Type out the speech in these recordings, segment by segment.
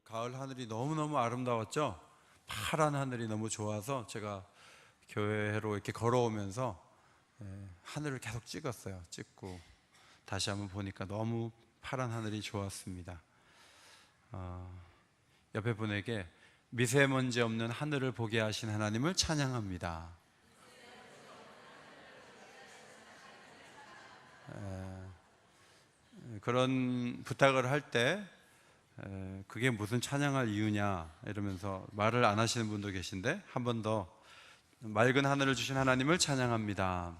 가을 하늘이 너무너무 아름다웠죠. 파란 하늘이 너무 좋아서 제가 교회로 이렇게 걸어오면서 하늘을 계속 찍었어요. 찍고 다시 한번 보니까 너무 파란 하늘이 좋았습니다. 옆에 분에게 미세먼지 없는 하늘을 보게 하신 하나님을 찬양합니다. 그런 부탁을 할 때 그게 무슨 찬양할 이유냐 이러면서 말을 안 하시는 분도 계신데, 한 번 더 맑은 하늘을 주신 하나님을 찬양합니다.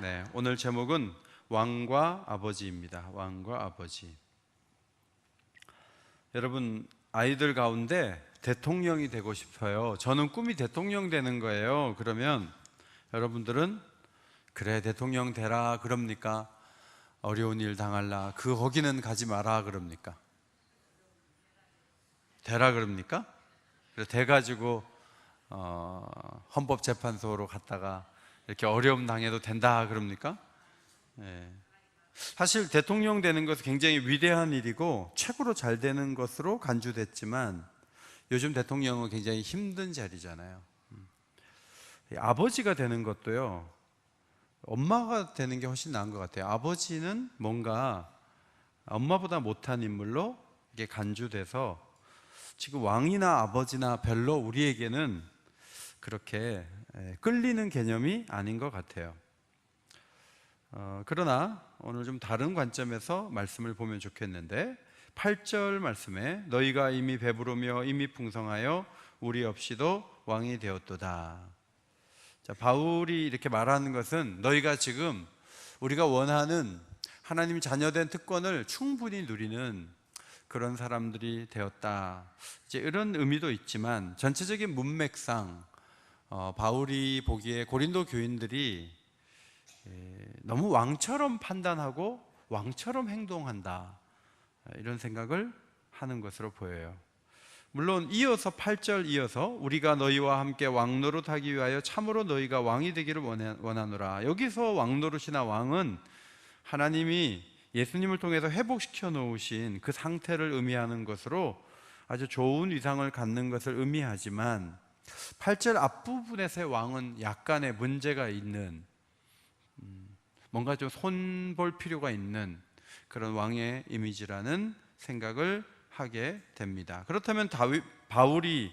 네, 오늘 제목은 왕과 아버지입니다. 왕과 아버지. 여러분, 아이들 가운데 대통령이 되고 싶어요. 저는 꿈이 대통령 되는 거예요. 그러면 여러분들은 그래 대통령 되라 그럽니까? 어려운 일 당할라 거기는 가지 마라 그럽니까? 되라 그럽니까? 그래 돼가지고 헌법재판소로 갔다가 이렇게 어려움 당해도 된다 그럽니까? 사실 대통령 되는 것은 굉장히 위대한 일이고 최고로 잘 되는 것으로 간주됐지만 요즘 대통령은 굉장히 힘든 자리잖아요. 아버지가 되는 것도요, 엄마가 되는 게 훨씬 나은 것 같아요. 아버지는 뭔가 엄마보다 못한 인물로 이게 간주돼서 지금 왕이나 아버지나 별로 우리에게는 그렇게 끌리는 개념이 아닌 것 같아요. 그러나 오늘 좀 다른 관점에서 말씀을 보면 좋겠는데, 8절 말씀에 너희가 이미 배부르며 이미 풍성하여 우리 없이도 왕이 되었도다. 자, 바울이 이렇게 말하는 것은 너희가 지금 우리가 원하는 하나님 자녀된 특권을 충분히 누리는 그런 사람들이 되었다, 이제 이런 의미도 있지만, 전체적인 문맥상 바울이 보기에 고린도 교인들이 너무 왕처럼 판단하고 왕처럼 행동한다, 이런 생각을 하는 것으로 보여요. 물론 이어서 8절 이어서 우리가 너희와 함께 왕노릇하기 위하여 참으로 너희가 왕이 되기를 원하노라. 여기서 왕노릇이나 왕은 하나님이 예수님을 통해서 회복시켜 놓으신 그 상태를 의미하는 것으로 아주 좋은 위상을 갖는 것을 의미하지만, 8절 앞부분에서의 왕은 약간의 문제가 있는, 뭔가 좀 손볼 필요가 있는 그런 왕의 이미지라는 생각을 하게 됩니다. 그렇다면 바울이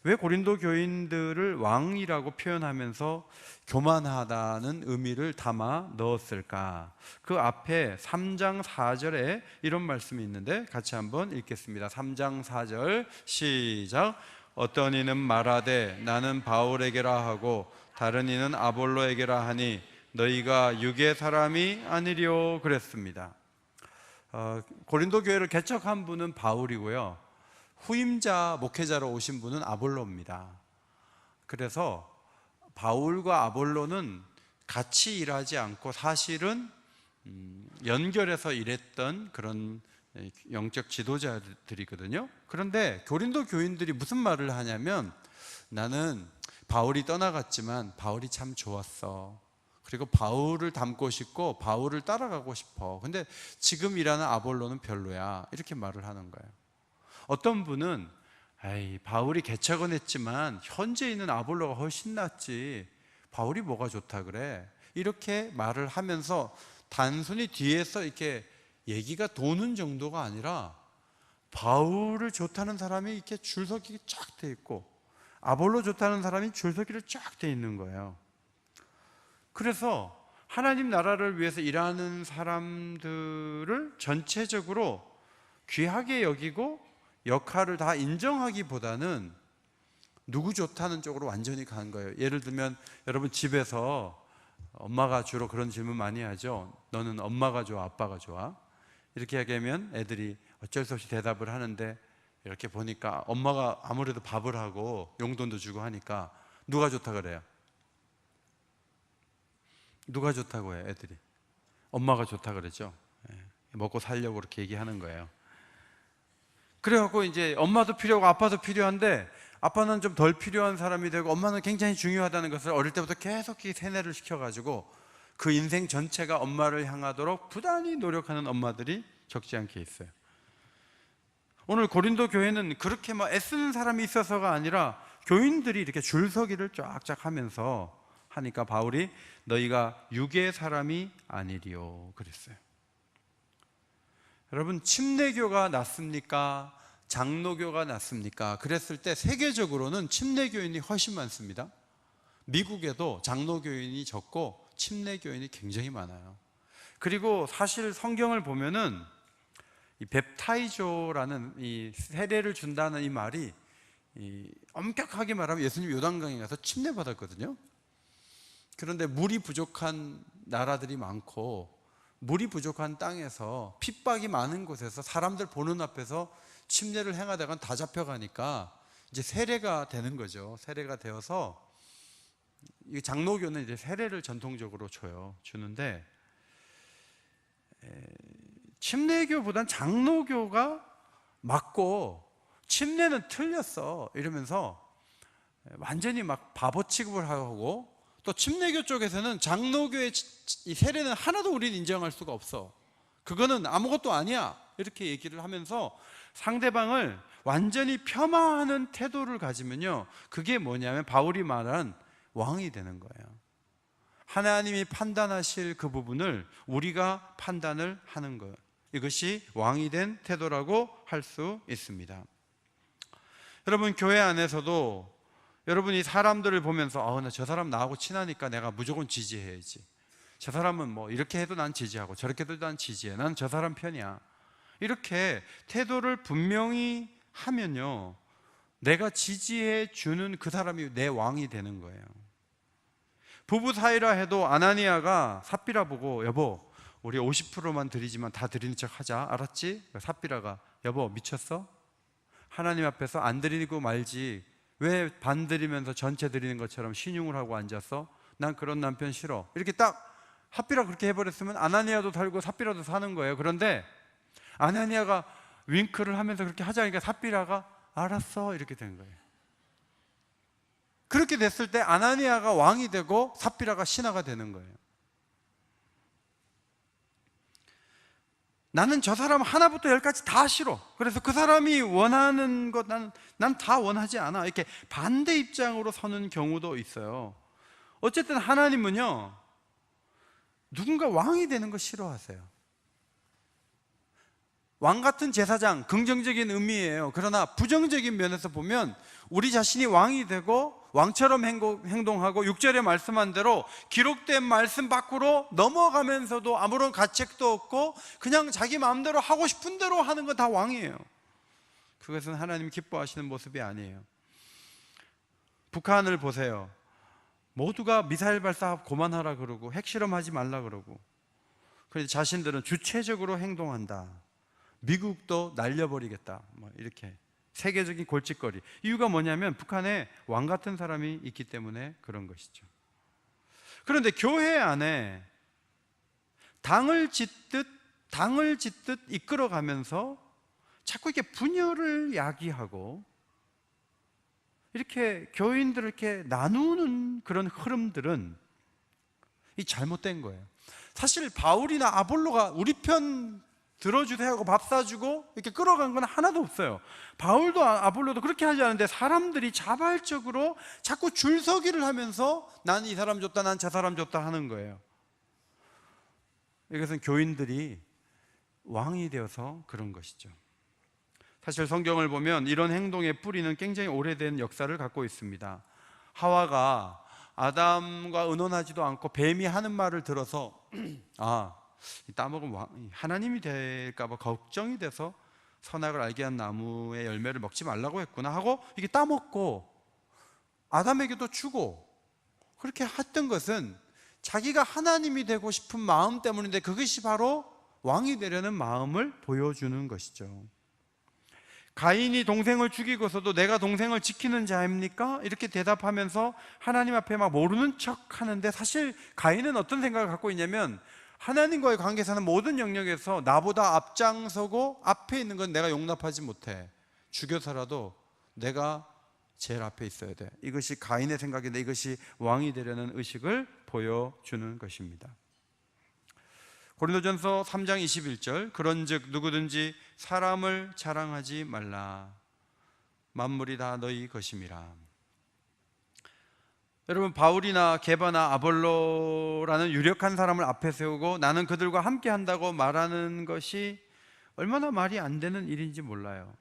왜 고린도 교인들을 왕이라고 표현하면서 교만하다는 의미를 담아 넣었을까? 그 앞에 3장 4절에 이런 말씀이 있는데 같이 한번 읽겠습니다. 3장 4절 시작. 어떤 이는 말하되 나는 바울에게라 하고 다른 이는 아볼로에게라 하니 너희가 육의 사람이 아니리요 그랬습니다. 고린도 교회를 개척한 분은 바울이고요, 후임자 목회자로 오신 분은 아볼로입니다. 그래서 바울과 아볼로는 같이 일하지 않고 사실은 연결해서 일했던 그런 영적 지도자들이거든요. 그런데 고린도 교인들이 무슨 말을 하냐면, 나는 바울이 떠나갔지만 바울이 참 좋았어. 그리고 바울을 닮고 싶고 바울을 따라가고 싶어. 근데 지금 일하는 아볼로는 별로야. 이렇게 말을 하는 거예요. 어떤 분은 에이, 바울이 개척은 했지만 현재 있는 아볼로가 훨씬 낫지. 바울이 뭐가 좋다 그래. 이렇게 말을 하면서 단순히 뒤에서 이렇게 얘기가 도는 정도가 아니라 바울을 좋다는 사람이 이렇게 줄서기 쫙 돼 있고 아볼로 좋다는 사람이 줄서기를 쫙 돼 있는 거예요. 그래서 하나님 나라를 위해서 일하는 사람들을 전체적으로 귀하게 여기고 역할을 다 인정하기보다는 누구 좋다는 쪽으로 완전히 간 거예요. 예를 들면 여러분 집에서 엄마가 주로 그런 질문 많이 하죠. 너는 엄마가 좋아, 아빠가 좋아? 이렇게 얘기하면 애들이 어쩔 수 없이 대답을 하는데, 이렇게 보니까 엄마가 아무래도 밥을 하고 용돈도 주고 하니까 누가 좋다 그래요? 누가 좋다고 해요? 애들이 엄마가 좋다 그랬죠. 먹고 살려고 그렇게 얘기하는 거예요. 그래갖고 이제 엄마도 필요하고 아빠도 필요한데, 아빠는 좀 덜 필요한 사람이 되고 엄마는 굉장히 중요하다는 것을 어릴 때부터 계속 세뇌를 시켜가지고 그 인생 전체가 엄마를 향하도록 부단히 노력하는 엄마들이 적지 않게 있어요. 오늘 고린도 교회는 그렇게 막 애쓰는 사람이 있어서가 아니라 교인들이 이렇게 줄서기를 쫙쫙 하면서 하니까 바울이 너희가 육의 사람이 아니리요 그랬어요. 여러분, 침례교가 낫습니까? 장로교가 낫습니까? 그랬을 때 세계적으로는 침례교인이 훨씬 많습니다. 미국에도 장로교인이 적고 침례교인이 굉장히 많아요. 그리고 사실 성경을 보면은 이 뱁타이조라는 이 세례를 준다는 이 말이 엄격하게 말하면 예수님 요단강에 가서 침례받았거든요. 그런데 물이 부족한 나라들이 많고 물이 부족한 땅에서 핍박이 많은 곳에서 사람들 보는 앞에서 침례를 행하다가 다 잡혀가니까 이제 세례가 되는 거죠. 세례가 되어서 이 장로교는 이제 세례를 전통적으로 주는데 침례교보단 장로교가 맞고 침례는 틀렸어 이러면서 완전히 막 바보 취급을 하고, 또 침례교 쪽에서는 장로교의 이 세례는 하나도 우리는 인정할 수가 없어, 그거는 아무것도 아니야 이렇게 얘기를 하면서 상대방을 완전히 폄하하는 태도를 가지면요, 그게 뭐냐면 바울이 말한 왕이 되는 거예요. 하나님이 판단하실 그 부분을 우리가 판단을 하는 것, 이것이 왕이 된 태도라고 할 수 있습니다. 여러분, 교회 안에서도 여러분이 사람들을 보면서 나 저 사람 나하고 친하니까 내가 무조건 지지해야지, 저 사람은 뭐 이렇게 해도 난 지지하고 저렇게 해도 난 지지해, 난 저 사람 편이야, 이렇게 태도를 분명히 하면요, 내가 지지해 주는 그 사람이 내 왕이 되는 거예요. 부부 사이라 해도 아나니아가 삽비라 보고 여보 우리 50%만 드리지만 다 드리는 척 하자, 알았지? 삽비라가 여보 미쳤어? 하나님 앞에서 안 드리고 말지 왜 반 드리면서 전체 드리는 것처럼 신용을 하고 앉았어? 난 그런 남편 싫어. 이렇게 딱 삽비라 그렇게 해버렸으면 아나니아도 살고 삽비라도 사는 거예요. 그런데 아나니아가 윙크를 하면서 그렇게 하자니까 삽비라가 알았어 이렇게 된 거예요. 그렇게 됐을 때 아나니아가 왕이 되고 삽비라가 신하가 되는 거예요. 나는 저 사람 하나부터 열까지 다 싫어, 그래서 그 사람이 원하는 것 난 다 원하지 않아, 이렇게 반대 입장으로 서는 경우도 있어요. 어쨌든 하나님은요, 누군가 왕이 되는 거 싫어하세요. 왕 같은 제사장, 긍정적인 의미예요. 그러나 부정적인 면에서 보면 우리 자신이 왕이 되고 왕처럼 행동하고 6절에 말씀한 대로 기록된 말씀 밖으로 넘어가면서도 아무런 가책도 없고 그냥 자기 마음대로 하고 싶은 대로 하는 거 다 왕이에요. 그것은 하나님 기뻐하시는 모습이 아니에요. 북한을 보세요. 모두가 미사일 발사 그만하라 그러고 핵실험하지 말라 그러고, 그런데 자신들은 주체적으로 행동한다. 미국도 날려버리겠다, 뭐 이렇게 세계적인 골칫거리. 이유가 뭐냐면 북한에 왕 같은 사람이 있기 때문에 그런 것이죠. 그런데 교회 안에 당을 짓듯 이끌어가면서 자꾸 이렇게 분열을 야기하고 이렇게 교인들을 이렇게 나누는 그런 흐름들은 이 잘못된 거예요. 사실 바울이나 아볼로가 우리 편 들어주세요 하고 밥 사주고 이렇게 끌어간 건 하나도 없어요. 바울도 아볼로도 그렇게 하지 않은데 사람들이 자발적으로 자꾸 줄서기를 하면서 난 이 사람 줬다, 난 저 사람 줬다 하는 거예요. 이것은 교인들이 왕이 되어서 그런 것이죠. 사실 성경을 보면 이런 행동의 뿌리는 굉장히 오래된 역사를 갖고 있습니다. 하와가 아담과 의논하지도 않고 뱀이 하는 말을 들어서 따먹으면 하나님이 될까봐 걱정이 돼서 선악을 알게 한 나무의 열매를 먹지 말라고 했구나 하고 이게 따먹고 아담에게도 주고 그렇게 했던 것은 자기가 하나님이 되고 싶은 마음 때문인데, 그것이 바로 왕이 되려는 마음을 보여주는 것이죠. 가인이 동생을 죽이고서도 내가 동생을 지키는 자입니까? 이렇게 대답하면서 하나님 앞에 막 모르는 척 하는데, 사실 가인은 어떤 생각을 갖고 있냐면 하나님과의 관계에서는 모든 영역에서 나보다 앞장서고 앞에 있는 건 내가 용납하지 못해, 죽여서라도 내가 제일 앞에 있어야 돼. 이것이 가인의 생각인데 이것이 왕이 되려는 의식을 보여주는 것입니다. 고린도전서 3장 21절, 그런즉 누구든지 사람을 자랑하지 말라. 만물이 다 너희 것임이라. 여러분, 바울이나 게바나 아볼로라는 유력한 사람을 앞에 세우고 나는 그들과 함께 한다고 말하는 것이 얼마나 말이 안 되는 일인지 몰라요.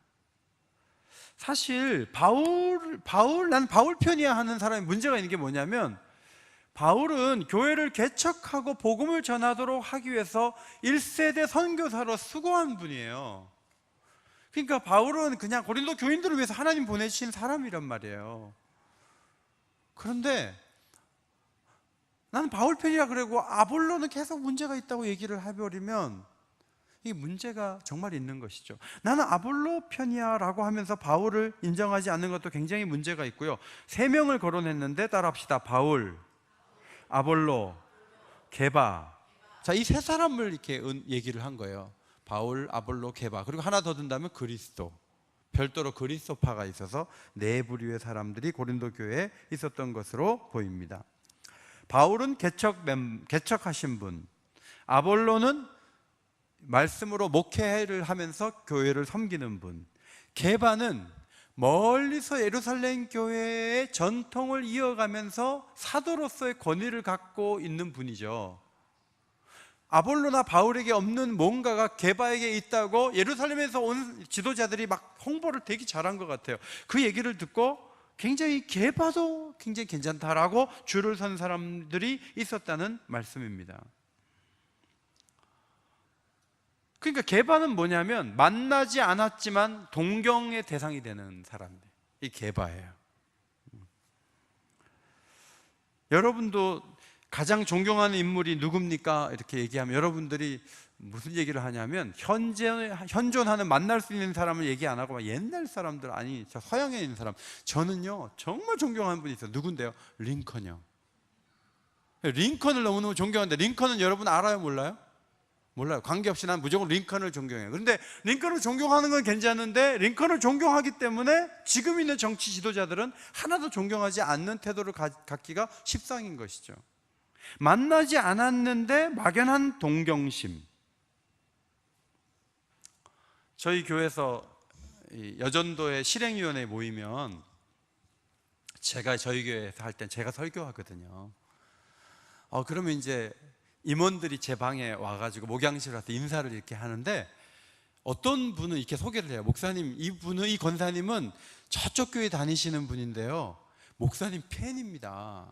사실 난 바울 편이야 하는 사람이 문제가 있는 게 뭐냐면, 바울은 교회를 개척하고 복음을 전하도록 하기 위해서 1세대 선교사로 수고한 분이에요. 그러니까 바울은 그냥 고린도 교인들을 위해서 하나님 보내신 사람이란 말이에요. 그런데 나는 바울 편이라 그러고 아볼로는 계속 문제가 있다고 얘기를 해버리면 이게 문제가 정말 있는 것이죠. 나는 아볼로 편이야 라고 하면서 바울을 인정하지 않는 것도 굉장히 문제가 있고요. 3명을 거론했는데 따라합시다. 바울, 아볼로, 게바. 자, 이 3사람을 이렇게 얘기를 한 거예요. 바울, 아볼로, 게바. 그리고 하나 더 든다면 그리스도. 별도로 그리스도파가 있어서 4부류의 사람들이 고린도 교회에 있었던 것으로 보입니다. 바울은 개척하신 분, 아볼로는 말씀으로 목회를 하면서 교회를 섬기는 분, 게바는 멀리서 예루살렘 교회의 전통을 이어가면서 사도로서의 권위를 갖고 있는 분이죠. 아볼로나 바울에게 없는 뭔가가 게바에게 있다고 예루살렘에서 온 지도자들이 막 홍보를 되게 잘한 것 같아요. 그 얘기를 듣고 굉장히 게바도 굉장히 괜찮다라고 줄을 선 사람들이 있었다는 말씀입니다. 그러니까 게바는 뭐냐면 만나지 않았지만 동경의 대상이 되는 사람들, 이 게바예요. 여러분도 가장 존경하는 인물이 누굽니까? 이렇게 얘기하면 여러분들이 무슨 얘기를 하냐면 현존하는 만날 수 있는 사람을 얘기 안 하고 옛날 사람들, 아니 저 서양에 있는 사람, 저는요 정말 존경하는 분이 있어요. 누군데요? 링컨이요. 링컨을 너무너무 존경하는데, 링컨은 여러분 알아요? 몰라요? 몰라요. 관계없이 난 무조건 링컨을 존경해요. 그런데 링컨을 존경하는 건 괜찮은데 링컨을 존경하기 때문에 지금 있는 정치 지도자들은 하나도 존경하지 않는 태도를 갖기가 십상인 것이죠. 만나지 않았는데 막연한 동경심. 저희 교회에서 여전도의 실행위원회 모이면 제가 저희 교회에서 할 땐 제가 설교하거든요. 그러면 이제 임원들이 제 방에 와가지고 목양실 와서 인사를 이렇게 하는데, 어떤 분은 이렇게 소개를 해요. 목사님, 이 권사님은 저쪽 교회 다니시는 분인데요, 목사님 팬입니다.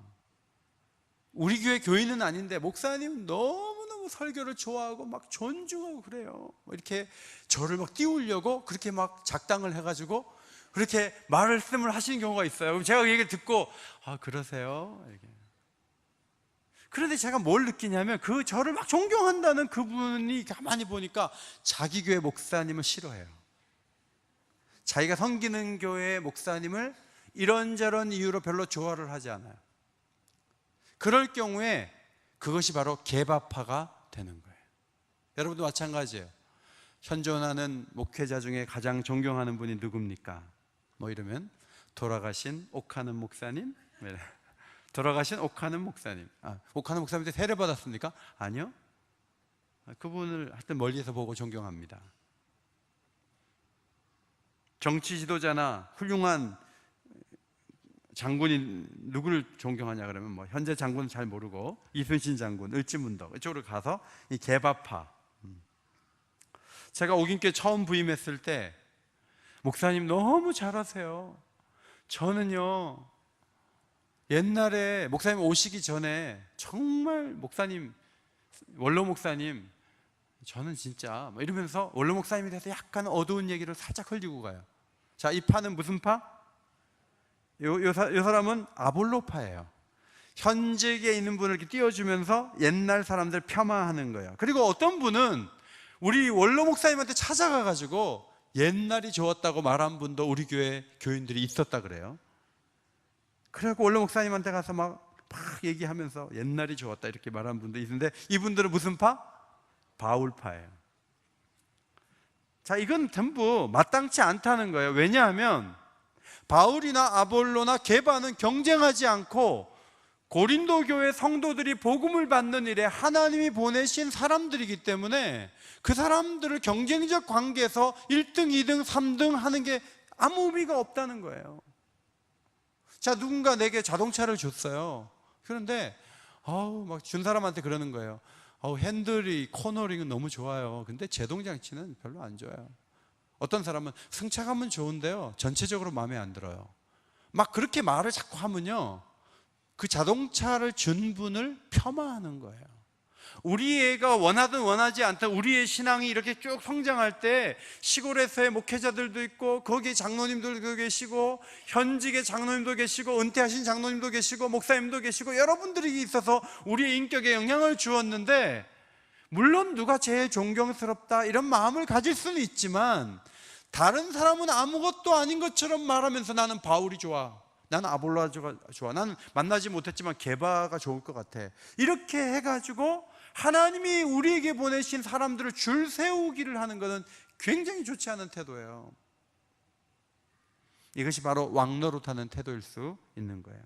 우리 교회 교인은 아닌데 목사님 너무너무 설교를 좋아하고 막 존중하고 그래요. 이렇게 저를 막 띄우려고 그렇게 막 작당을 해가지고 그렇게 말씀을 하시는 경우가 있어요. 그럼 제가 그 얘기를 듣고 그러세요? 이렇게. 그런데 제가 뭘 느끼냐면 저를 막 존경한다는 그분이 가만히 보니까 자기 교회 목사님을 싫어해요. 자기가 섬기는 교회의 목사님을 이런저런 이유로 별로 좋아를 하지 않아요. 그럴 경우에 그것이 바로 게바파가 되는 거예요. 여러분도 마찬가지예요. 현존하는 목회자 중에 가장 존경하는 분이 누굽니까? 뭐 이러면 돌아가신 옥하는 목사님? 돌아가신 옥하는 목사님. 옥하는 목사님한테 세례 받았습니까? 아니요. 그분을 하여튼 멀리서 보고 존경합니다. 정치 지도자나 훌륭한 장군이 누구를 존경하냐 그러면 뭐 현재 장군은 잘 모르고 이순신 장군, 을지문덕 이쪽으로 가서 이 게바파. 제가 옥인교회 처음 부임했을 때 목사님 너무 잘하세요. 저는요 옛날에 목사님 오시기 전에 정말 목사님, 원로 목사님, 저는 진짜 뭐 이러면서 원로 목사님에 대해서 약간 어두운 얘기를 살짝 흘리고 가요. 자, 이 파는 무슨 파? 요 사람은 아볼로파예요. 현직에 있는 분을 이렇게 띄워주면서 옛날 사람들 폄하하는 거예요. 그리고 어떤 분은 우리 원로 목사님한테 찾아가가지고 옛날이 좋았다고 말한 분도 우리 교회 교인들이 있었다 그래요. 그래갖고 원로 목사님한테 가서 막 얘기하면서 옛날이 좋았다 이렇게 말한 분도 있는데, 이분들은 무슨 파? 바울파예요. 자, 이건 전부 마땅치 않다는 거예요. 왜냐하면 바울이나 아볼로나 게바는 경쟁하지 않고 고린도 교회 성도들이 복음을 받는 일에 하나님이 보내신 사람들이기 때문에 그 사람들을 경쟁적 관계에서 1등, 2등, 3등 하는 게 아무 의미가 없다는 거예요. 자, 누군가 내게 자동차를 줬어요. 그런데 막 준 사람한테 그러는 거예요. 핸들이 코너링은 너무 좋아요. 근데 제동 장치는 별로 안 좋아요. 어떤 사람은 승차감은 좋은데요, 전체적으로 마음에 안 들어요. 막 그렇게 말을 자꾸 하면요, 그 자동차를 준 분을 폄하하는 거예요. 우리 애가 원하든 원하지 않든 우리의 신앙이 이렇게 쭉 성장할 때 시골에서의 목회자들도 있고 거기 장로님들도 계시고 현직의 장로님도 계시고 은퇴하신 장로님도 계시고 목사님도 계시고 여러분들이 있어서 우리의 인격에 영향을 주었는데, 물론 누가 제일 존경스럽다 이런 마음을 가질 수는 있지만 다른 사람은 아무것도 아닌 것처럼 말하면서 나는 바울이 좋아, 나는 아볼로가 좋아, 나는 만나지 못했지만 게바가 좋을 것 같아, 이렇게 해가지고 하나님이 우리에게 보내신 사람들을 줄 세우기를 하는 것은 굉장히 좋지 않은 태도예요. 이것이 바로 왕노릇하는 태도일 수 있는 거예요.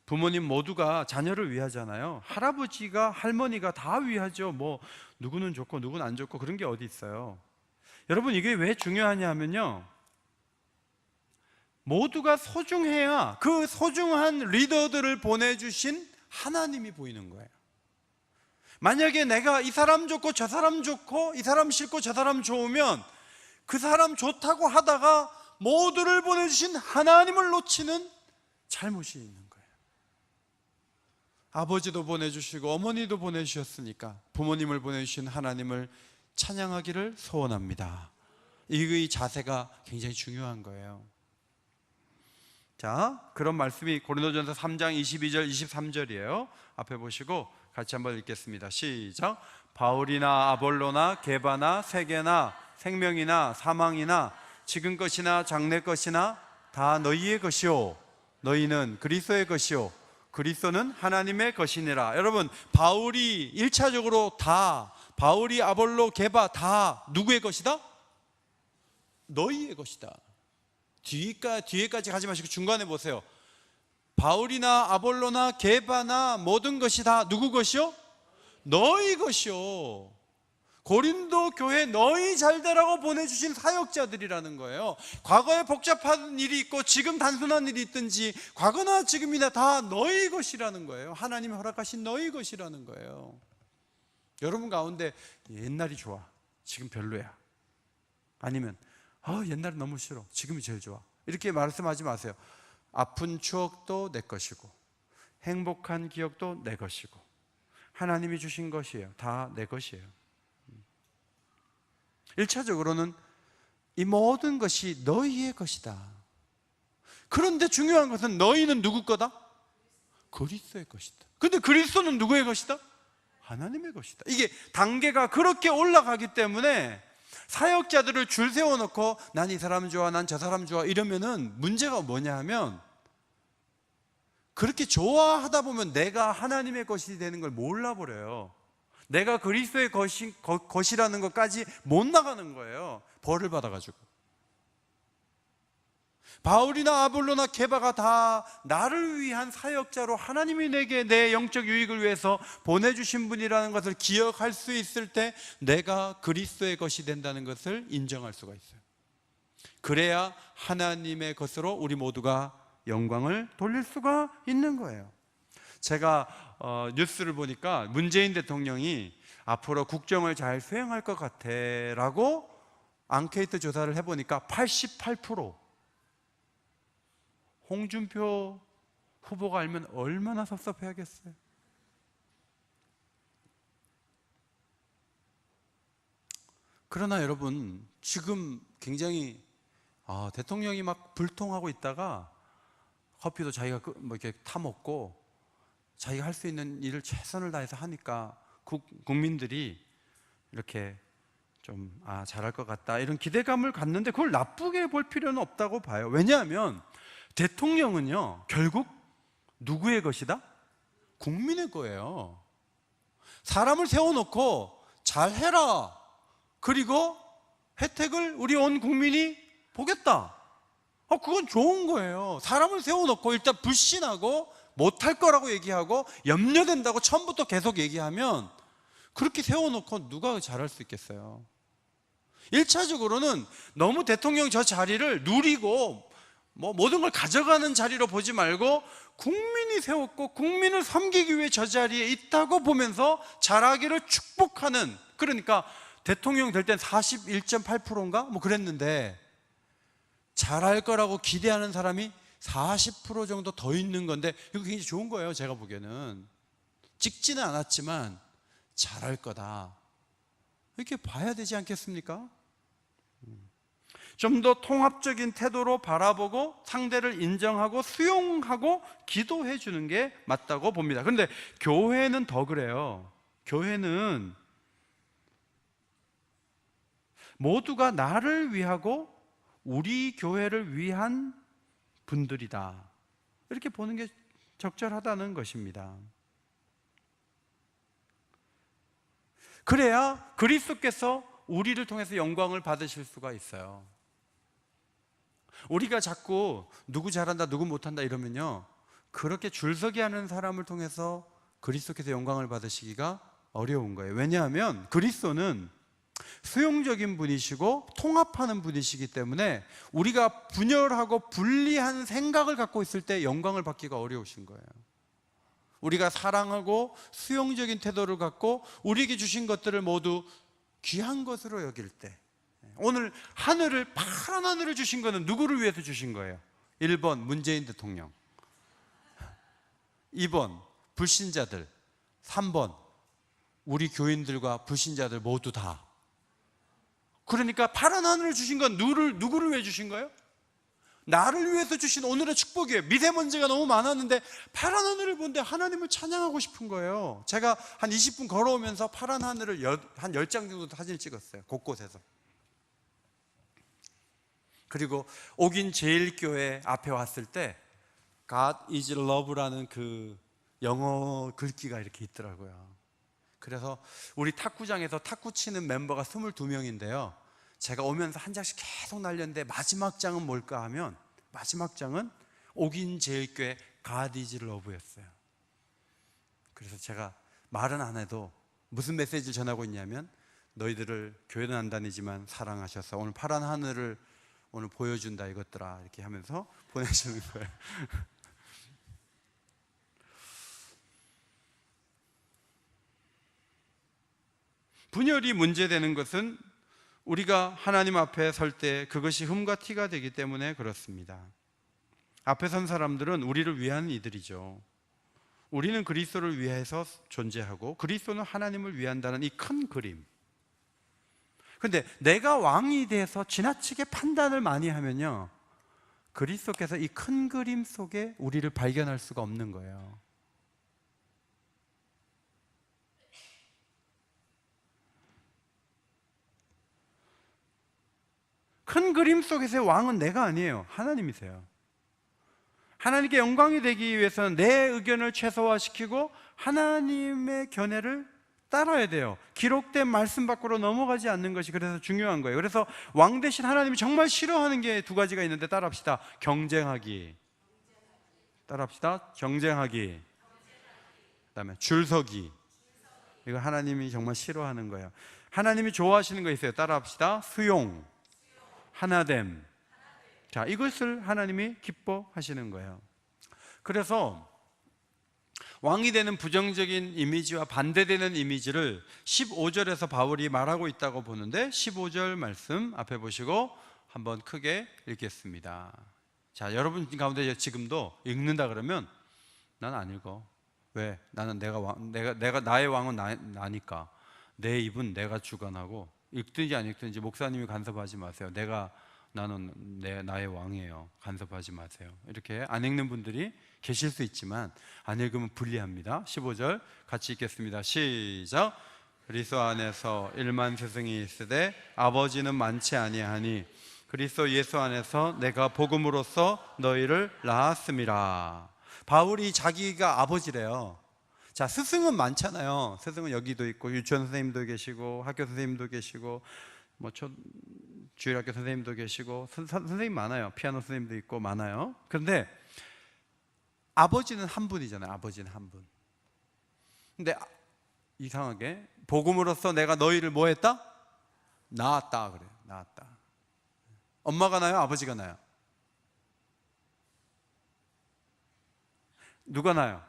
부모님 모두가 자녀를 위하잖아요. 할아버지가 할머니가 다 위하죠. 뭐 누구는 좋고 누구는 안 좋고 그런 게 어디 있어요. 여러분, 이게 왜 중요하냐 하면요, 모두가 소중해야 그 소중한 리더들을 보내주신 하나님이 보이는 거예요. 만약에 내가 이 사람 좋고 저 사람 좋고 이 사람 싫고 저 사람 좋으면 그 사람 좋다고 하다가 모두를 보내주신 하나님을 놓치는 잘못이 있는 거예요. 아버지도 보내주시고 어머니도 보내주셨으니까 부모님을 보내주신 하나님을 찬양하기를 소원합니다. 이 자세가 굉장히 중요한 거예요. 자, 그런 말씀이 고린도전서 3장 22절 23절이에요. 앞에 보시고 같이 한번 읽겠습니다. 시작. 바울이나 아볼로나 게바나 세계나 생명이나 사망이나 지금 것이나 장래 것이나 다 너희의 것이요 너희는 그리스도의 것이요 그리스도는 하나님의 것이니라. 여러분, 바울이 1차적으로 다, 바울이 아볼로 게바 다 누구의 것이다? 너희의 것이다. 뒤에까지 가지 마시고 중간에 보세요. 바울이나 아볼로나 게바나 모든 것이 다 누구 것이요? 너희 것이요. 고린도 교회 너희 잘되라고 보내주신 사역자들이라는 거예요. 과거에 복잡한 일이 있고 지금 단순한 일이 있든지 과거나 지금이나 다 너희 것이라는 거예요. 하나님이 허락하신 너희 것이라는 거예요. 여러분 가운데 옛날이 좋아, 지금 별로야, 아니면 옛날은 너무 싫어, 지금이 제일 좋아, 이렇게 말씀하지 마세요. 아픈 추억도 내 것이고 행복한 기억도 내 것이고 하나님이 주신 것이에요. 다 내 것이에요. 1차적으로는 이 모든 것이 너희의 것이다. 그런데 중요한 것은 너희는 누구 거다? 그리스도의 것이다. 근데 그리스도는 누구의 것이다? 하나님의 것이다. 이게 단계가 그렇게 올라가기 때문에 사역자들을 줄 세워놓고 난 이 사람 좋아, 난 저 사람 좋아 이러면은 문제가 뭐냐 하면, 그렇게 좋아하다 보면 내가 하나님의 것이 되는 걸 몰라버려요. 내가 그리스도의 것이라는 것까지 못 나가는 거예요. 벌을 받아가지고. 바울이나 아볼로나 게바가 다 나를 위한 사역자로 하나님이 내게 내 영적 유익을 위해서 보내주신 분이라는 것을 기억할 수 있을 때 내가 그리스도의 것이 된다는 것을 인정할 수가 있어요. 그래야 하나님의 것으로 우리 모두가 영광을 돌릴 수가 있는 거예요. 제가 뉴스를 보니까 문재인 대통령이 앞으로 국정을 잘 수행할 것 같아 라고 앙케이트 조사를 해보니까 88%. 홍준표 후보가 알면 얼마나 섭섭해하겠어요. 그러나 여러분, 지금 굉장히 대통령이 막 불통하고 있다가 커피도 자기가 뭐 이렇게 타먹고 자기가 할 수 있는 일을 최선을 다해서 하니까 국민들이 이렇게 좀 잘할 것 같다 이런 기대감을 갖는데 그걸 나쁘게 볼 필요는 없다고 봐요. 왜냐하면 대통령은요 결국 누구의 것이다? 국민의 거예요. 사람을 세워놓고 잘해라, 그리고 혜택을 우리 온 국민이 보겠다, 그건 좋은 거예요. 사람을 세워놓고 일단 불신하고 못할 거라고 얘기하고 염려된다고 처음부터 계속 얘기하면 그렇게 세워놓고 누가 잘할 수 있겠어요? 1차적으로는 너무 대통령 저 자리를 누리고 모든 걸 가져가는 자리로 보지 말고 국민이 세웠고 국민을 섬기기 위해 저 자리에 있다고 보면서 잘하기를 축복하는, 그러니까 대통령 될 땐 41.8%인가? 그랬는데 잘할 거라고 기대하는 사람이 40% 정도 더 있는 건데 이거 굉장히 좋은 거예요. 제가 보기에는 찍지는 않았지만 잘할 거다 이렇게 봐야 되지 않겠습니까? 좀 더 통합적인 태도로 바라보고 상대를 인정하고 수용하고 기도해 주는 게 맞다고 봅니다. 그런데 교회는 더 그래요. 교회는 모두가 나를 위하고 우리 교회를 위한 분들이다 이렇게 보는 게 적절하다는 것입니다. 그래야 그리스도께서 우리를 통해서 영광을 받으실 수가 있어요. 우리가 자꾸 누구 잘한다 누구 못한다 이러면요, 그렇게 줄서기 하는 사람을 통해서 그리스도께서 영광을 받으시기가 어려운 거예요. 왜냐하면 그리스도는 수용적인 분이시고 통합하는 분이시기 때문에 우리가 분열하고 분리한 생각을 갖고 있을 때 영광을 받기가 어려우신 거예요. 우리가 사랑하고 수용적인 태도를 갖고 우리에게 주신 것들을 모두 귀한 것으로 여길 때, 오늘 하늘을, 파란 하늘을 주신 것은 누구를 위해서 주신 거예요? 1번 문재인 대통령, 2번 불신자들, 3번 우리 교인들과 불신자들 모두 다. 그러니까 파란 하늘을 주신 건 누구를 위해 주신 거예요? 나를 위해서 주신 오늘의 축복이에요. 미세먼지가 너무 많았는데 파란 하늘을 보는데 하나님을 찬양하고 싶은 거예요. 제가 한 20분 걸어오면서 파란 하늘을 한 10장 정도 사진을 찍었어요. 곳곳에서. 그리고 옥인 제일교회 앞에 왔을 때 God is love라는 그 영어 글귀가 이렇게 있더라고요. 그래서 우리 탁구장에서 탁구 치는 멤버가 22명인데요 제가 오면서 한 장씩 계속 날렸는데 마지막 장은 뭘까 하면, 마지막 장은 옥인 제일교회 God is love였어요. 그래서 제가 말은 안 해도 무슨 메시지를 전하고 있냐면, 너희들을 교회는 안 다니지만 사랑하셔서 오늘 파란 하늘을 오늘 보여준다 이것들아, 이렇게 하면서 보내주는 거예요. 분열이 문제되는 것은 우리가 하나님 앞에 설 때 그것이 흠과 티가 되기 때문에 그렇습니다. 앞에 선 사람들은 우리를 위한 이들이죠. 우리는 그리스도를 위해서 존재하고 그리스도는 하나님을 위한다는 이 큰 그림. 그런데 내가 왕이 돼서 지나치게 판단을 많이 하면요, 그리스도께서 이 큰 그림 속에 우리를 발견할 수가 없는 거예요. 큰 그림 속에서의 왕은 내가 아니에요. 하나님이세요. 하나님께 영광이 되기 위해서는 내 의견을 최소화시키고 하나님의 견해를 따라야 돼요. 기록된 말씀 밖으로 넘어가지 않는 것이 그래서 중요한 거예요. 그래서 왕 대신 하나님이 정말 싫어하는 게 두 가지가 있는데 따라합시다. 경쟁하기. 따라합시다. 경쟁하기. 그다음에 줄서기. 이거 하나님이 정말 싫어하는 거예요. 하나님이 좋아하시는 거 있어요. 따라합시다. 수용. 하나됨. 자, 이것을 하나님이 기뻐하시는 거예요. 그래서 왕이 되는 부정적인 이미지와 반대되는 이미지를 15절에서 바울이 말하고 있다고 보는데 15절 말씀 앞에 보시고 한번 크게 읽겠습니다. 자, 여러분 가운데 지금도 읽는다 그러면 난 안 읽어. 왜? 나는 내가 나의 왕은 나니까. 내 입은 내가 주관하고, 읽든지 안 읽든지 목사님이 간섭하지 마세요. 나는 나의 왕이에요. 간섭하지 마세요. 이렇게 안 읽는 분들이 계실 수 있지만 안 읽으면 불리합니다. 15절 같이 읽겠습니다. 시작. 그리스도 안에서 1만 스승이 있으되 아버지는 많지 아니하니 그리스도 예수 안에서 내가 복음으로써 너희를 낳았음이라. 바울이 자기가 아버지래요. 자, 스승은 많잖아요. 스승은 여기도 있고 유치원 선생님도 계시고 학교 선생님도 계시고 주일학교 선생님도 계시고 선생님 많아요. 피아노 선생님도 있고 많아요. 그런데 아버지는 한 분이잖아요. 아버지는 한 분. 근데 이상하게 복음으로써 내가 너희를 뭐 했다? 낳았다 그래요. 낳았다. 엄마가 나요? 아버지가 나요? 누가 나요?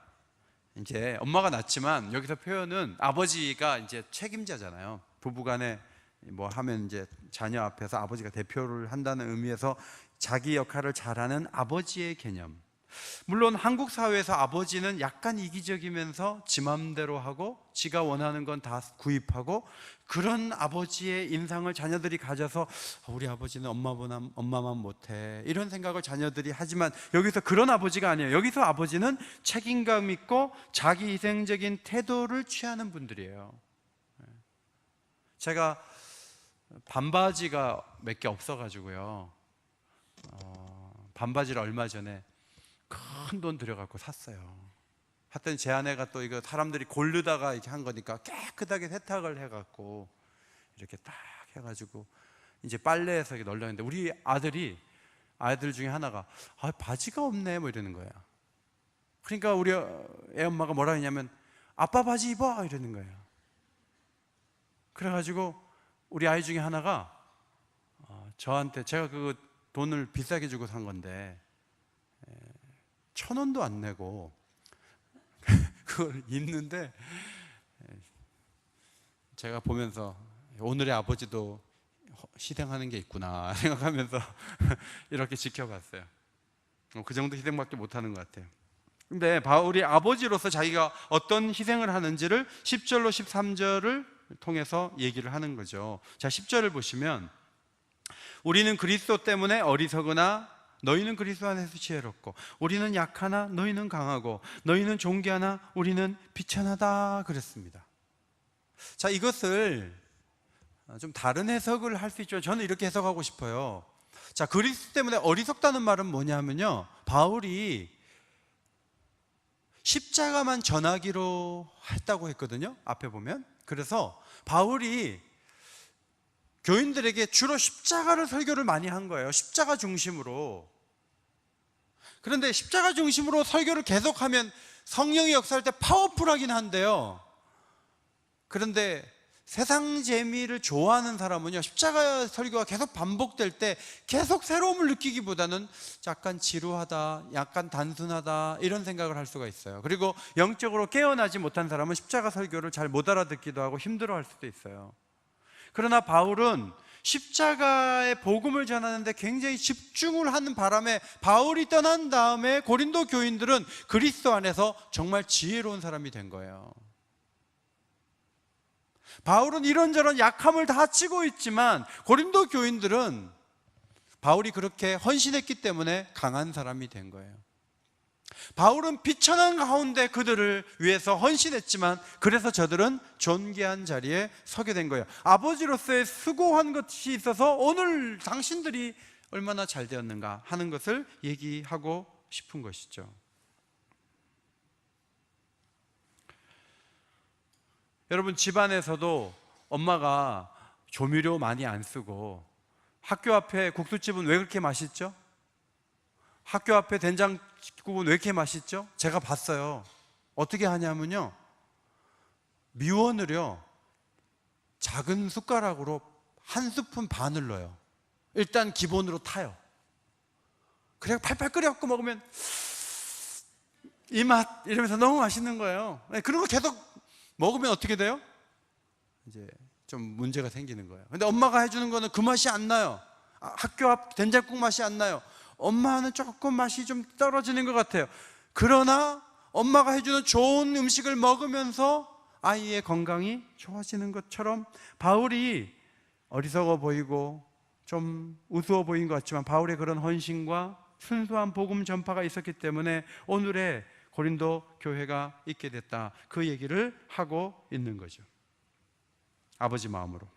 이제 엄마가 낳지만 여기서 표현은 아버지가 이제 책임자잖아요. 부부간에 뭐 하면 이제 자녀 앞에서 아버지가 대표를 한다는 의미에서 자기 역할을 잘하는 아버지의 개념. 물론 한국 사회에서 아버지는 약간 이기적이면서 지 맘대로 하고 지가 원하는 건 다 구입하고 그런 아버지의 인상을 자녀들이 가져서 우리 아버지는 엄마만 못해 이런 생각을 자녀들이 하지만 여기서 그런 아버지가 아니에요. 여기서 아버지는 책임감 있고 자기 희생적인 태도를 취하는 분들이에요. 제가 반바지가 몇 개 없어가지고요, 반바지를 얼마 전에 큰 돈 들여갖고 샀어요. 하여튼 제 아내가 또 이거 사람들이 고르다가 이렇게 한 거니까 깨끗하게 세탁을 해갖고 이렇게 딱 해가지고 이제 빨래해서 이렇게 널렸는데 우리 아들 중에 하나가 바지가 없네 뭐 이러는 거야. 그러니까 우리 애 엄마가 뭐라 했냐면 아빠 바지 입어 이러는 거예요. 그래가지고 우리 아이 중에 하나가 저한테, 제가 그 돈을 비싸게 주고 산 건데 1,000원도 안 내고 그걸 입는데 제가 보면서 오늘의 아버지도 희생하는 게 있구나 생각하면서 이렇게 지켜봤어요. 그 정도 희생밖에 못하는 것 같아요. 근데 바울이 아버지로서 자기가 어떤 희생을 하는지를 10절로 13절을 통해서 얘기를 하는 거죠. 자, 10절을 보시면 우리는 그리스도 때문에 어리석으나 너희는 그리스도 안에서 지혜롭고 우리는 약하나 너희는 강하고 너희는 존귀하나 우리는 비천하다 그랬습니다. 자, 이것을 좀 다른 해석을 할 수 있죠. 저는 이렇게 해석하고 싶어요. 자, 그리스도 때문에 어리석다는 말은 뭐냐면요, 바울이 십자가만 전하기로 했다고 했거든요. 앞에 보면. 그래서 바울이 교인들에게 주로 십자가를 설교를 많이 한 거예요. 십자가 중심으로. 그런데 십자가 중심으로 설교를 계속하면 성령이 역사할 때 파워풀하긴 한데요, 그런데 세상 재미를 좋아하는 사람은요, 십자가 설교가 계속 반복될 때 계속 새로움을 느끼기보다는 약간 지루하다, 약간 단순하다 이런 생각을 할 수가 있어요. 그리고 영적으로 깨어나지 못한 사람은 십자가 설교를 잘 못 알아듣기도 하고 힘들어할 수도 있어요. 그러나 바울은 십자가의 복음을 전하는데 굉장히 집중을 하는 바람에 바울이 떠난 다음에 고린도 교인들은 그리스도 안에서 정말 지혜로운 사람이 된 거예요. 바울은 이런저런 약함을 다 치고 있지만 고린도 교인들은 바울이 그렇게 헌신했기 때문에 강한 사람이 된 거예요. 바울은 비천한 가운데 그들을 위해서 헌신했지만 그래서 저들은 존귀한 자리에 서게 된 거예요. 아버지로서의 수고한 것이 있어서 오늘 당신들이 얼마나 잘 되었는가 하는 것을 얘기하고 싶은 것이죠. 여러분, 집안에서도 엄마가 조미료 많이 안 쓰고 학교 앞에 국수집은 왜 그렇게 맛있죠? 학교 앞에 된장국은 왜 이렇게 맛있죠? 제가 봤어요. 어떻게 하냐면요, 미원을요 작은 숟가락으로 한 스푼 반을 넣어요. 일단 기본으로 타요. 그래 팔팔 끓여갖고 먹으면 이 맛 이러면서 너무 맛있는 거예요. 그런 거 계속 먹으면 어떻게 돼요? 이제 좀 문제가 생기는 거예요. 근데 엄마가 해주는 거는 그 맛이 안 나요. 학교 앞 된장국 맛이 안 나요. 엄마는 조금 맛이 좀 떨어지는 것 같아요. 그러나 엄마가 해주는 좋은 음식을 먹으면서 아이의 건강이 좋아지는 것처럼 바울이 어리석어 보이고 좀 우스워 보인 것 같지만 바울의 그런 헌신과 순수한 복음 전파가 있었기 때문에 오늘의 고린도 교회가 있게 됐다, 그 얘기를 하고 있는 거죠. 아버지 마음으로.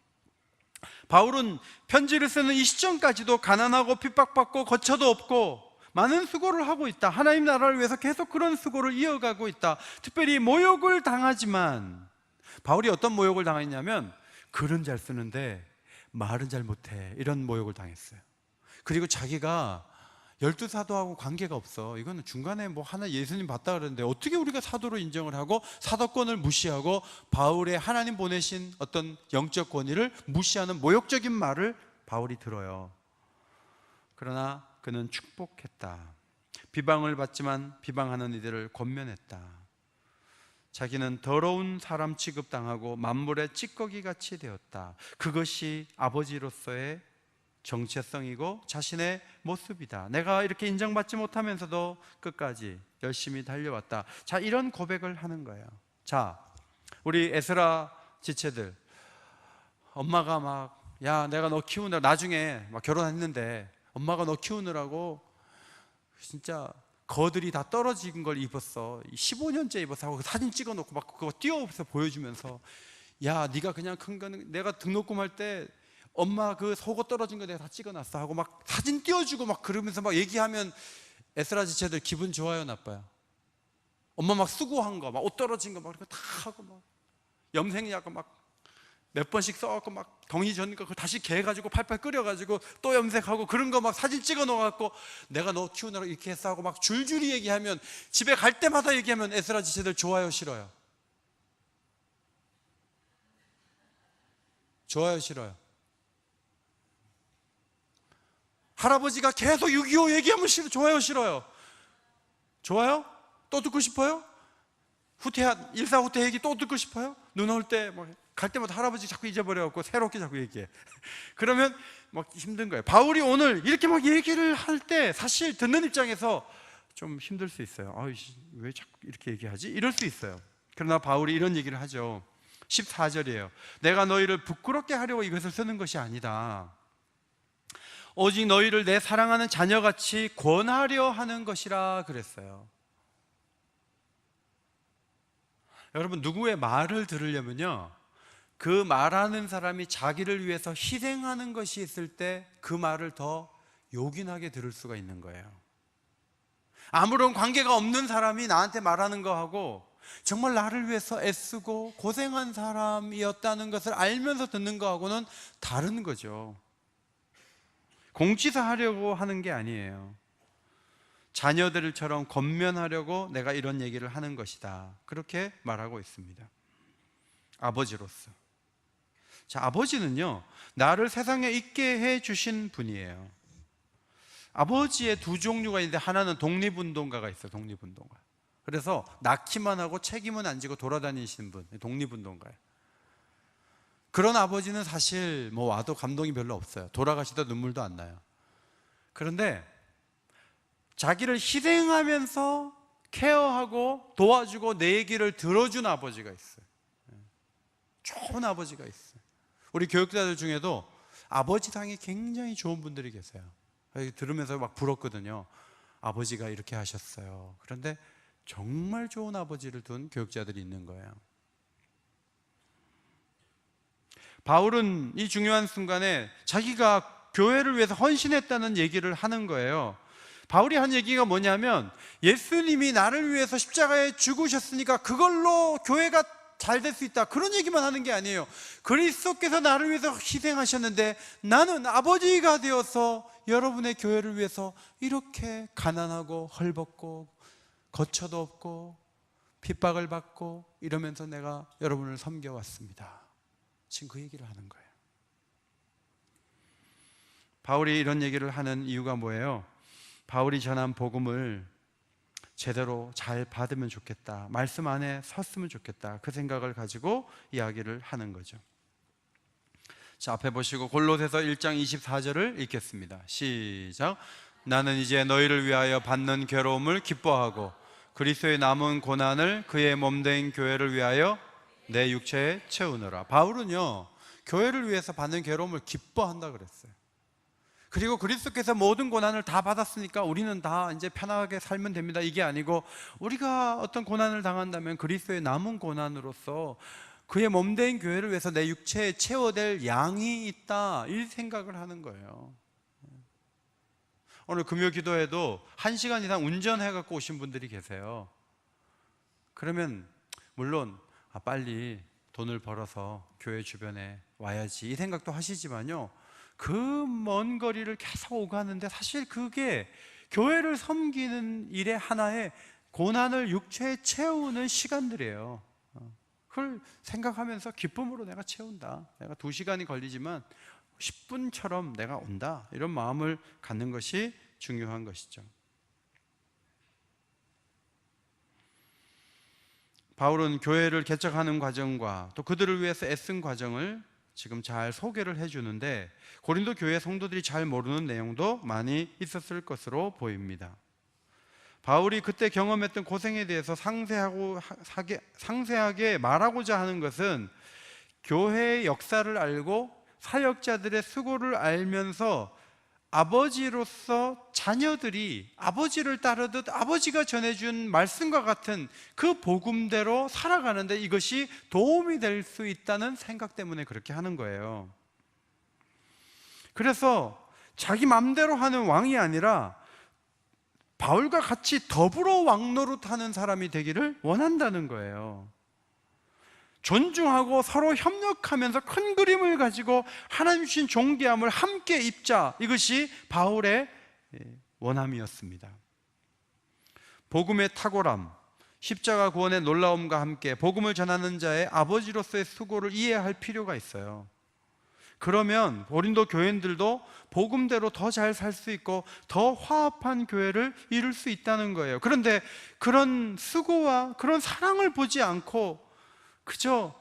바울은 편지를 쓰는 이 시점까지도 가난하고 핍박받고 거처도 없고 많은 수고를 하고 있다. 하나님 나라를 위해서 계속 그런 수고를 이어가고 있다. 특별히 모욕을 당하지만, 바울이 어떤 모욕을 당했냐면 글은 잘 쓰는데 말은 잘 못해, 이런 모욕을 당했어요. 그리고 자기가 12사도하고 관계가 없어. 이거는 중간에 뭐 하나 예수님 봤다 그러는데 어떻게 우리가 사도로 인정을 하고 사도권을 무시하고 바울의 하나님 보내신 어떤 영적 권위를 무시하는 모욕적인 말을 바울이 들어요. 그러나 그는 축복했다. 비방을 받지만 비방하는 이들을 권면했다. 자기는 더러운 사람 취급당하고 만물의 찌꺼기 같이 되었다. 그것이 아버지로서의 정체성이고 자신의 모습이다. 내가 이렇게 인정받지 못하면서도 끝까지 열심히 달려왔다. 자, 이런 고백을 하는 거예요. 자, 우리 에스라 지체들, 엄마가 막, 야, 내가 너 키우느라, 나중에 막 결혼했는데 엄마가 너 키우느라고 진짜 거들이 다 떨어진 걸 입었어. 15년째 입었어 하고 사진 찍어놓고 막 그거 띄워서 보여주면서, 야, 네가 그냥 큰 거는 내가 등록금 할 때 엄마 그 속옷 떨어진 거 내가 다 찍어놨어 하고 막 사진 띄워주고 막 그러면서 막 얘기하면 에스라 지체들 기분 좋아요, 나빠요? 엄마 막 수고한 거, 막 옷 떨어진 거 막 이렇게 다 하고 막 염색약을 막 몇 번씩 써갖고 막 경이 전 거 그걸 다시 개가지고 팔팔 끓여가지고 또 염색하고 그런 거 막 사진 찍어 놓아갖고 내가 너 키우느라 이렇게 했어 하고 막 줄줄이 얘기하면, 집에 갈 때마다 얘기하면 에스라 지체들 좋아요, 싫어요? 좋아요, 싫어요? 할아버지가 계속 6.25 얘기하면 좋아요, 싫어요? 좋아요? 또 듣고 싶어요? 일사 후퇴 얘기 또 듣고 싶어요? 눈 올 때 뭐 갈 때마다 할아버지 자꾸 잊어버려갖고 새롭게 자꾸 얘기해. 그러면 막 힘든 거예요. 바울이 오늘 이렇게 막 얘기를 할 때 사실 듣는 입장에서 좀 힘들 수 있어요. 왜 자꾸 이렇게 얘기하지? 이럴 수 있어요. 그러나 바울이 이런 얘기를 하죠. 14절이에요. 내가 너희를 부끄럽게 하려고 이것을 쓰는 것이 아니다. 오직 너희를 내 사랑하는 자녀같이 권하려 하는 것이라 그랬어요. 여러분, 누구의 말을 들으려면요, 그 말하는 사람이 자기를 위해서 희생하는 것이 있을 때 그 말을 더 요긴하게 들을 수가 있는 거예요. 아무런 관계가 없는 사람이 나한테 말하는 거하고 정말 나를 위해서 애쓰고 고생한 사람이었다는 것을 알면서 듣는 거하고는 다른 거죠. 공치사 하려고 하는 게 아니에요. 자녀들처럼 권면하려고 내가 이런 얘기를 하는 것이다. 그렇게 말하고 있습니다. 아버지로서. 자, 아버지는요, 나를 세상에 있게 해 주신 분이에요. 아버지의 두 종류가 있는데 하나는 독립운동가가 있어요. 독립운동가. 그래서 낳기만 하고 책임은 안 지고 돌아다니시는 분, 독립운동가예요. 그런 아버지는 사실 뭐 와도 감동이 별로 없어요. 돌아가시다 눈물도 안 나요. 그런데 자기를 희생하면서 케어하고 도와주고 내 얘기를 들어준 아버지가 있어요. 좋은 아버지가 있어요. 우리 교육자들 중에도 아버지상이 굉장히 좋은 분들이 계세요. 들으면서 막 부럽거든요. 아버지가 이렇게 하셨어요. 그런데 정말 좋은 아버지를 둔 교육자들이 있는 거예요. 바울은 이 중요한 순간에 자기가 교회를 위해서 헌신했다는 얘기를 하는 거예요. 바울이 한 얘기가 뭐냐면, 예수님이 나를 위해서 십자가에 죽으셨으니까 그걸로 교회가 잘 될 수 있다, 그런 얘기만 하는 게 아니에요. 그리스도께서 나를 위해서 희생하셨는데 나는 아버지가 되어서 여러분의 교회를 위해서 이렇게 가난하고 헐벗고 거처도 없고 핍박을 받고 이러면서 내가 여러분을 섬겨왔습니다. 지금 그 얘기를 하는 거예요. 바울이 이런 얘기를 하는 이유가 뭐예요? 바울이 전한 복음을 제대로 잘 받으면 좋겠다, 말씀 안에 섰으면 좋겠다, 그 생각을 가지고 이야기를 하는 거죠. 자, 앞에 보시고 골로새서 1장 24절을 읽겠습니다. 시작. 나는 이제 너희를 위하여 받는 괴로움을 기뻐하고 그리스도의 남은 고난을 그의 몸된 교회를 위하여 내 육체에 채우느라. 바울은요, 교회를 위해서 받는 괴로움을 기뻐한다 그랬어요. 그리고 그리스도께서 모든 고난을 다 받았으니까 우리는 다 이제 편하게 살면 됩니다, 이게 아니고, 우리가 어떤 고난을 당한다면 그리스도의 남은 고난으로서 그의 몸된 교회를 위해서 내 육체에 채워될 양이 있다, 이 생각을 하는 거예요. 오늘 금요 기도회도 1시간 이상 운전해 갖고 오신 분들이 계세요. 그러면 물론 빨리 돈을 벌어서 교회 주변에 와야지 이 생각도 하시지만요, 그 먼 거리를 계속 오가는데 사실 그게 교회를 섬기는 일의 하나의 고난을 육체에 채우는 시간들이에요. 그걸 생각하면서 기쁨으로 내가 채운다, 내가 2시간이 걸리지만 10분처럼 내가 온다, 이런 마음을 갖는 것이 중요한 것이죠. 바울은 교회를 개척하는 과정과 또 그들을 위해서 애쓴 과정을 지금 잘 소개를 해주는데, 고린도 교회 성도들이 잘 모르는 내용도 많이 있었을 것으로 보입니다. 바울이 그때 경험했던 고생에 대해서 상세하게 말하고자 하는 것은, 교회의 역사를 알고 사역자들의 수고를 알면서 아버지로서 자녀들이 아버지를 따르듯 아버지가 전해준 말씀과 같은 그 복음대로 살아가는데 이것이 도움이 될 수 있다는 생각 때문에 그렇게 하는 거예요. 그래서 자기 맘대로 하는 왕이 아니라 바울과 같이 더불어 왕노릇하는 사람이 되기를 원한다는 거예요. 존중하고 서로 협력하면서 큰 그림을 가지고 하나님 주신 존귀함을 함께 입자, 이것이 바울의 원함이었습니다. 복음의 탁월함, 십자가 구원의 놀라움과 함께 복음을 전하는 자의 아버지로서의 수고를 이해할 필요가 있어요. 그러면 고린도 교인들도 복음대로 더 잘 살 수 있고 더 화합한 교회를 이룰 수 있다는 거예요. 그런데 그런 수고와 그런 사랑을 보지 않고 그저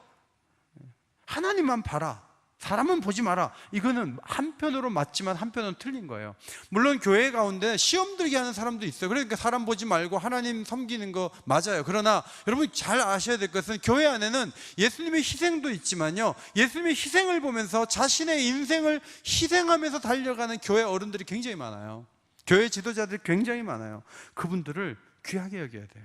하나님만 봐라, 사람은 보지 마라, 이거는 한편으로 맞지만 한편은 틀린 거예요. 물론 교회 가운데 시험 들게 하는 사람도 있어요. 그러니까 사람 보지 말고 하나님 섬기는 거 맞아요. 그러나 여러분 잘 아셔야 될 것은, 교회 안에는 예수님의 희생도 있지만요, 예수님의 희생을 보면서 자신의 인생을 희생하면서 달려가는 교회 어른들이 굉장히 많아요. 교회 지도자들이 굉장히 많아요. 그분들을 귀하게 여겨야 돼요.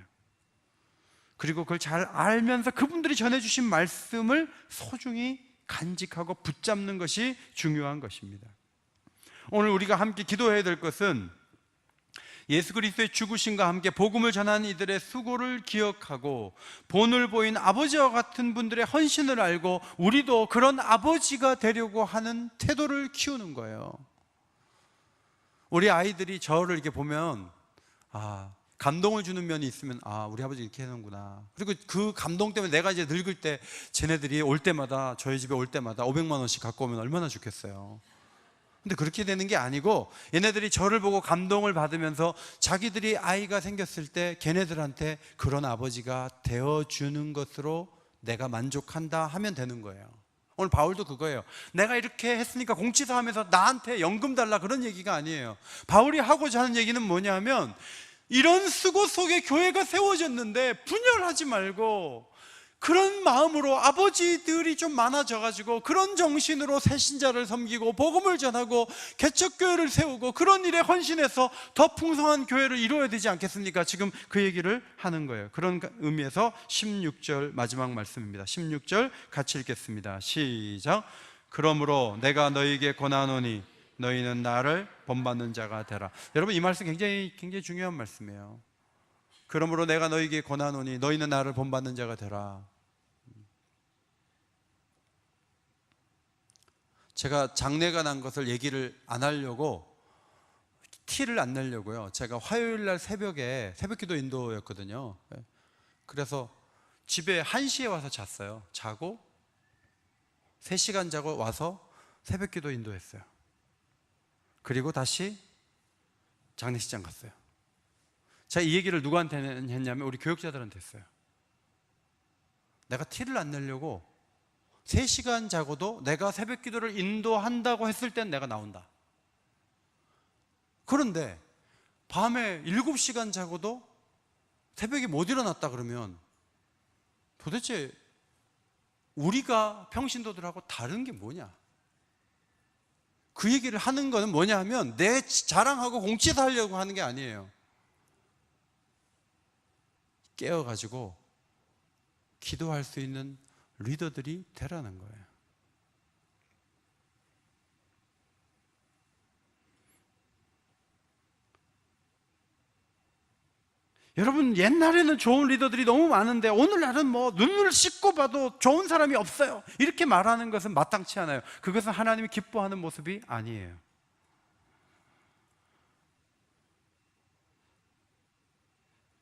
그리고 그걸 잘 알면서 그분들이 전해주신 말씀을 소중히 간직하고 붙잡는 것이 중요한 것입니다. 오늘 우리가 함께 기도해야 될 것은, 예수 그리스도의 죽으심과 함께 복음을 전하는 이들의 수고를 기억하고 본을 보인 아버지와 같은 분들의 헌신을 알고 우리도 그런 아버지가 되려고 하는 태도를 키우는 거예요. 우리 아이들이 저를 이렇게 보면 감동을 주는 면이 있으면 우리 아버지 이렇게 하는구나. 그리고 그 감동 때문에 내가 이제 늙을 때 쟤네들이 올 때마다, 저희 집에 올 때마다 500만 원씩 갖고 오면 얼마나 좋겠어요. 근데 그렇게 되는 게 아니고, 얘네들이 저를 보고 감동을 받으면서 자기들이 아이가 생겼을 때 걔네들한테 그런 아버지가 되어주는 것으로 내가 만족한다 하면 되는 거예요. 오늘 바울도 그거예요. 내가 이렇게 했으니까 공치사 하면서 나한테 연금 달라, 그런 얘기가 아니에요. 바울이 하고자 하는 얘기는 뭐냐면, 이런 수고 속에 교회가 세워졌는데 분열하지 말고 그런 마음으로, 아버지들이 좀 많아져가지고 그런 정신으로 새신자를 섬기고 복음을 전하고 개척교회를 세우고 그런 일에 헌신해서 더 풍성한 교회를 이루어야 되지 않겠습니까? 지금 그 얘기를 하는 거예요. 그런 의미에서 16절 마지막 말씀입니다. 16절 같이 읽겠습니다. 시작. 그러므로 내가 너희에게 권하노니 너희는 나를 본받는 자가 되라. 여러분, 이 말씀 굉장히 중요한 말씀이에요. 그러므로 내가 너희에게 권하노니 너희는 나를 본받는 자가 되라. 제가 장례가 난 것을 얘기를 안 하려고, 티를 안 내려고요, 제가 화요일 날 새벽에 새벽기도 인도였거든요. 그래서 집에 1시에 와서 잤어요. 자고 3시간 자고 와서 새벽기도 인도했어요. 그리고 다시 장례식장 갔어요. 제가 이 얘기를 누구한테 했냐면 우리 교육자들한테 했어요. 내가 티를 안 내려고 3시간 자고도 내가 새벽 기도를 인도한다고 했을 땐 내가 나온다. 그런데 밤에 7시간 자고도 새벽에 못 일어났다 그러면 도대체 우리가 평신도들하고 다른 게 뭐냐? 그 얘기를 하는 거는 뭐냐 하면 내 자랑하고 공치사 하려고 하는 게 아니에요. 깨어가지고 기도할 수 있는 리더들이 되라는 거예요. 여러분, 옛날에는 좋은 리더들이 너무 많은데 오늘날은 뭐 눈을 씻고 봐도 좋은 사람이 없어요, 이렇게 말하는 것은 마땅치 않아요. 그것은 하나님이 기뻐하는 모습이 아니에요.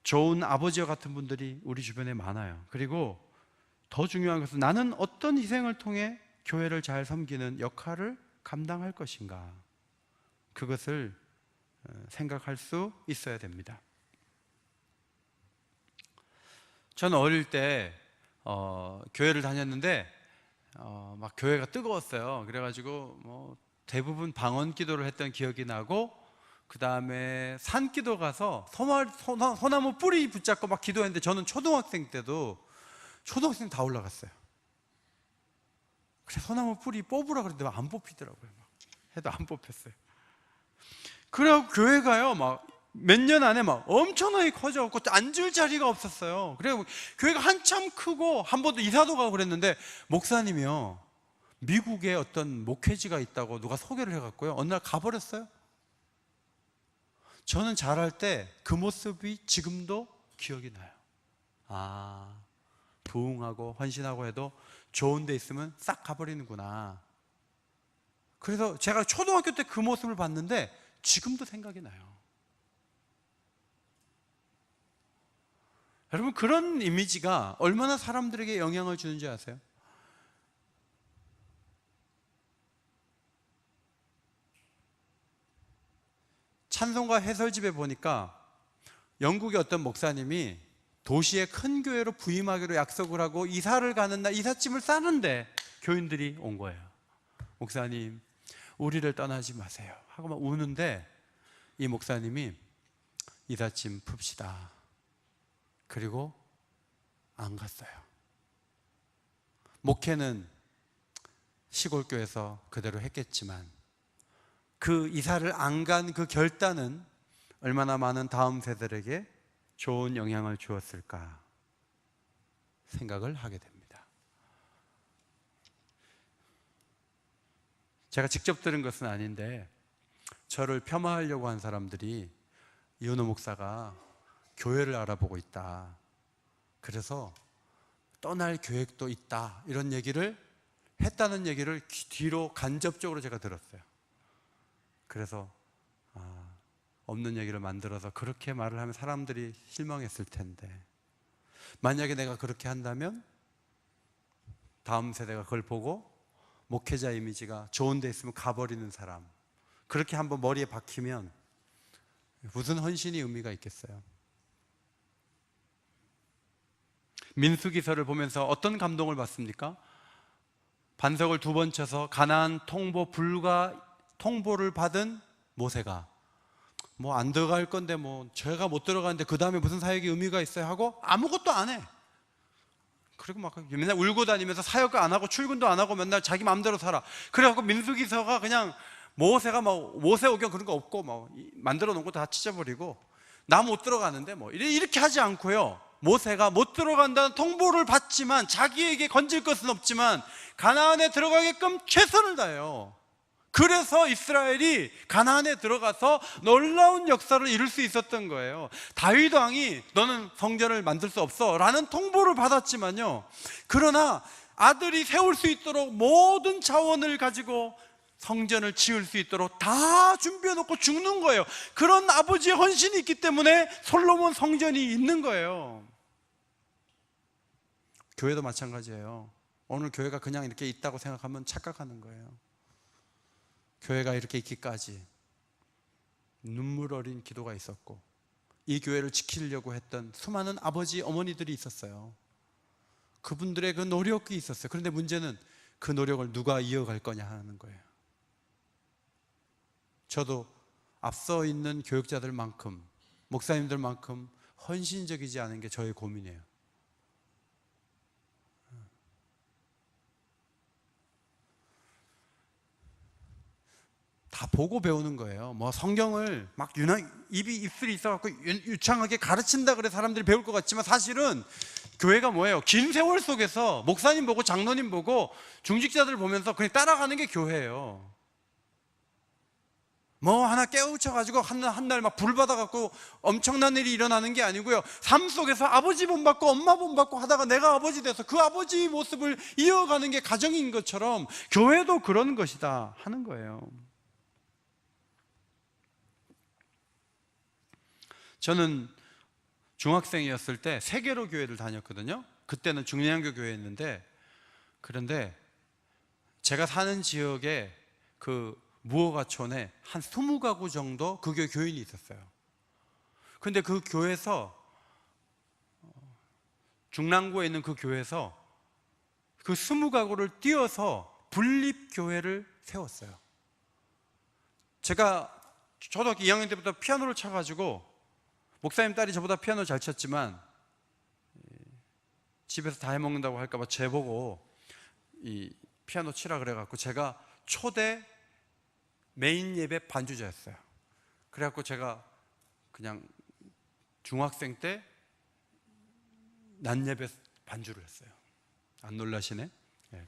좋은 아버지와 같은 분들이 우리 주변에 많아요. 그리고 더 중요한 것은 나는 어떤 희생을 통해 교회를 잘 섬기는 역할을 감당할 것인가, 그것을 생각할 수 있어야 됩니다. 저는 어릴 때 교회를 다녔는데 막 교회가 뜨거웠어요. 그래가지고 뭐 대부분 방언 기도를 했던 기억이 나고, 그 다음에 산기도 가서 소나무 뿌리 붙잡고 막 기도했는데, 저는 초등학생 때도 초등학생 다 올라갔어요. 그래 소나무 뿌리 뽑으라 그랬는데 안 뽑히더라고요. 막 해도 안 뽑혔어요. 그래갖고 교회가요 막 몇 년 안에 막 엄청나게 커져갖고 앉을 자리가 없었어요. 그래서 교회가 한참 크고 한 번도 이사도 가고 그랬는데, 목사님이요 미국에 어떤 목회지가 있다고 누가 소개를 해갖고요 어느 날 가버렸어요. 저는 자랄 때 그 모습이 지금도 기억이 나요. 아, 부흥하고 헌신하고 해도 좋은 데 있으면 싹 가버리는구나. 그래서 제가 초등학교 때 그 모습을 봤는데 지금도 생각이 나요. 여러분, 그런 이미지가 얼마나 사람들에게 영향을 주는지 아세요? 찬송가 해설집에 보니까 영국의 어떤 목사님이 도시의 큰 교회로 부임하기로 약속을 하고 이사를 가는 날 이삿짐을 싸는데 교인들이 온 거예요. 목사님, 우리를 떠나지 마세요 하고 막 우는데, 이 목사님이 이삿짐 풉시다, 그리고 안 갔어요. 목회는 시골교회에서 그대로 했겠지만 그 이사를 안 간 그 결단은 얼마나 많은 다음 세대에게 좋은 영향을 주었을까 생각을 하게 됩니다. 제가 직접 들은 것은 아닌데 저를 폄하하려고 한 사람들이 이은호 목사가 교회를 알아보고 있다, 그래서 떠날 계획도 있다, 이런 얘기를 했다는 얘기를 뒤로 간접적으로 제가 들었어요. 그래서 없는 얘기를 만들어서 그렇게 말을 하면 사람들이 실망했을 텐데, 만약에 내가 그렇게 한다면 다음 세대가 그걸 보고 목회자 이미지가 좋은 데 있으면 가버리는 사람, 그렇게 한번 머리에 박히면 무슨 헌신이 의미가 있겠어요? 민수기서를 보면서 어떤 감동을 받습니까? 반석을 2번 쳐서 가나안 통보 불가 통보를 받은 모세가 뭐 안 들어갈 건데 뭐 제가 못 들어가는데 그 다음에 무슨 사역이 의미가 있어요 하고 아무것도 안 해. 그리고 막 맨날 울고 다니면서 사역 안 하고 출근도 안 하고 맨날 자기 마음대로 살아. 그래갖고 민수기서가 그냥 모세가 뭐 모세오경 그런 거 없고 뭐 만들어 놓은 거 다 찢어버리고 나 못 들어가는데 뭐 이렇게 하지 않고요, 모세가 못 들어간다는 통보를 받지만 자기에게 건질 것은 없지만 가나안에 들어가게끔 최선을 다해요. 그래서 이스라엘이 가나안에 들어가서 놀라운 역사를 이룰 수 있었던 거예요. 다윗 왕이 너는 성전을 만들 수 없어 라는 통보를 받았지만요, 그러나 아들이 세울 수 있도록 모든 자원을 가지고 성전을 지을 수 있도록 다 준비해 놓고 죽는 거예요. 그런 아버지의 헌신이 있기 때문에 솔로몬 성전이 있는 거예요. 교회도 마찬가지예요. 오늘 교회가 그냥 이렇게 있다고 생각하면 착각하는 거예요. 교회가 이렇게 있기까지 눈물 어린 기도가 있었고 이 교회를 지키려고 했던 수많은 아버지, 어머니들이 있었어요. 그분들의 그 노력이 있었어요. 그런데 문제는 그 노력을 누가 이어갈 거냐 하는 거예요. 저도 앞서 있는 교육자들만큼, 목사님들만큼 헌신적이지 않은 게 저의 고민이에요. 다 보고 배우는 거예요. 뭐 성경을 막 입술이 있어갖고 유창하게 가르친다 그래 사람들이 배울 것 같지만 사실은 교회가 뭐예요? 긴 세월 속에서 목사님 보고 장로님 보고 중직자들 보면서 그냥 따라가는 게 교회예요. 뭐 하나 깨우쳐가지고 한 날 막 불 받아갖고 엄청난 일이 일어나는 게 아니고요, 삶 속에서 아버지 본받고 엄마 본받고 하다가 내가 아버지 돼서 그 아버지 모습을 이어가는 게 가정인 것처럼 교회도 그런 것이다 하는 거예요. 저는 중학생이었을 때 세계로 교회를 다녔거든요. 그때는 중량교 교회였는데, 그런데 제가 사는 지역에 그 무허가촌에 한 20가구 정도 그 교회 교인이 있었어요. 근데 그 교회에서, 중랑구에 있는 그 교회에서 그 20가구를 띄어서 분립교회를 세웠어요. 제가 초등학교 2학년 때부터 피아노를 쳐가지고, 목사님 딸이 저보다 피아노 잘 쳤지만 집에서 다 해먹는다고 할까봐 제보고 이 피아노 치라 그래갖고 제가 초대 메인 예배 반주자였어요. 그래갖고 제가 그냥 중학생 때 낮 예배 반주를 했어요. 안 놀라시네? 네,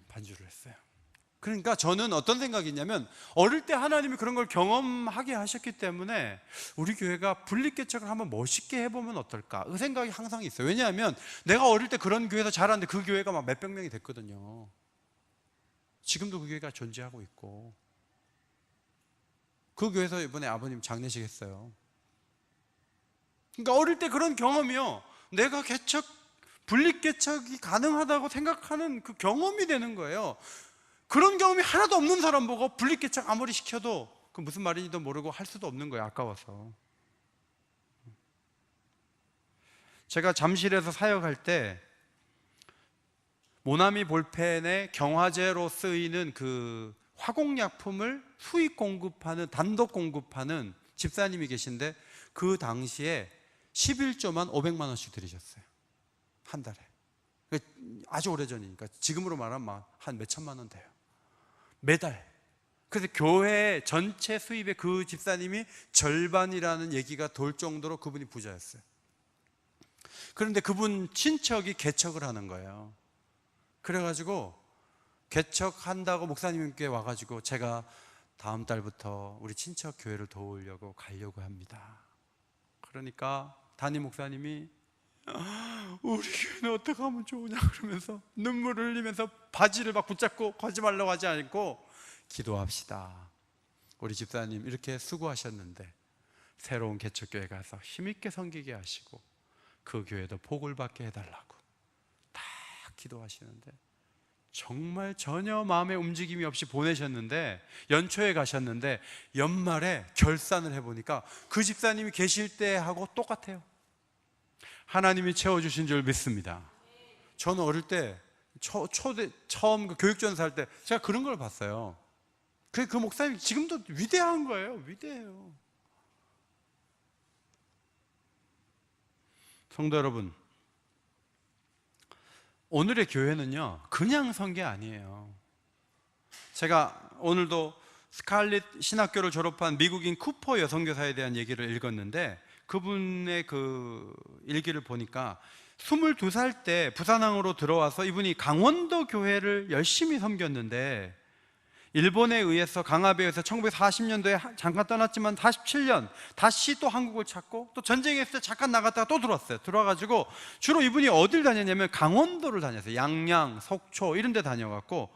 반주를 했어요. 그러니까 저는 어떤 생각이 있냐면, 어릴 때 하나님이 그런 걸 경험하게 하셨기 때문에 우리 교회가 분립개척을 한번 멋있게 해보면 어떨까, 그 생각이 항상 있어요. 왜냐하면 내가 어릴 때 그런 교회에서 자랐는데 그 교회가 막 몇백 명이 됐거든요. 지금도 그 교회가 존재하고 있고, 그 교회에서 이번에 아버님 장례식 했어요. 그러니까 어릴 때 그런 경험이요, 내가 분립개척이 가능하다고 생각하는 그 경험이 되는 거예요. 그런 경험이 하나도 없는 사람 보고 분립개척 아무리 시켜도 그 무슨 말인지도 모르고 할 수도 없는 거예요. 아까워서. 제가 잠실에서 사역할 때 모나미 볼펜의 경화제로 쓰이는 그 화공약품을 수입 공급하는, 단독 공급하는 집사님이 계신데, 그 당시에 11조만 500만 원씩 들이셨어요. 한 달에. 아주 오래전이니까 지금으로 말하면 한 몇천만 원 돼요. 매달. 그래서 교회 전체 수입의 그 집사님이 절반이라는 얘기가 돌 정도로 그분이 부자였어요. 그런데 그분 친척이 개척을 하는 거예요. 그래가지고 개척한다고 목사님께 와가지고, 제가 다음 달부터 우리 친척 교회를 도우려고 가려고 합니다. 그러니까 담임 목사님이 우리 교회는 어떻게 하면 좋으냐 그러면서 눈물을 흘리면서 바지를 막 붙잡고, 가지 말라고 하지 않고 기도합시다. 우리 집사님 이렇게 수고하셨는데 새로운 개척교회 가서 힘있게 섬기게 하시고 그 교회도 복을 받게 해달라고 딱 기도하시는데, 정말 전혀 마음의 움직임이 없이 보내셨는데, 연초에 가셨는데 연말에 결산을 해보니까 그 집사님이 계실 때하고 똑같아요. 하나님이 채워주신 줄 믿습니다. 저는 어릴 때 처음 그 교육전사 할 때 제가 그런 걸 봤어요. 그 목사님 지금도 위대한 거예요. 위대해요. 성도 여러분, 오늘의 교회는요 그냥 선 게 아니에요. 제가 오늘도 스칼렛 신학교를 졸업한 미국인 쿠퍼 여성교사에 대한 얘기를 읽었는데, 그분의 그 일기를 보니까 22살 때 부산항으로 들어와서 이분이 강원도 교회를 열심히 섬겼는데, 일본에 의해서 강압에 의해서 1940년도에 잠깐 떠났지만 47년 다시 또 한국을 찾고, 또 전쟁에 있을 때 잠깐 나갔다가 또 들어왔어요. 들어와가지고 주로 이분이 어딜 다녔냐면 강원도를 다녔어요. 양양, 속초 이런 데 다녀갖고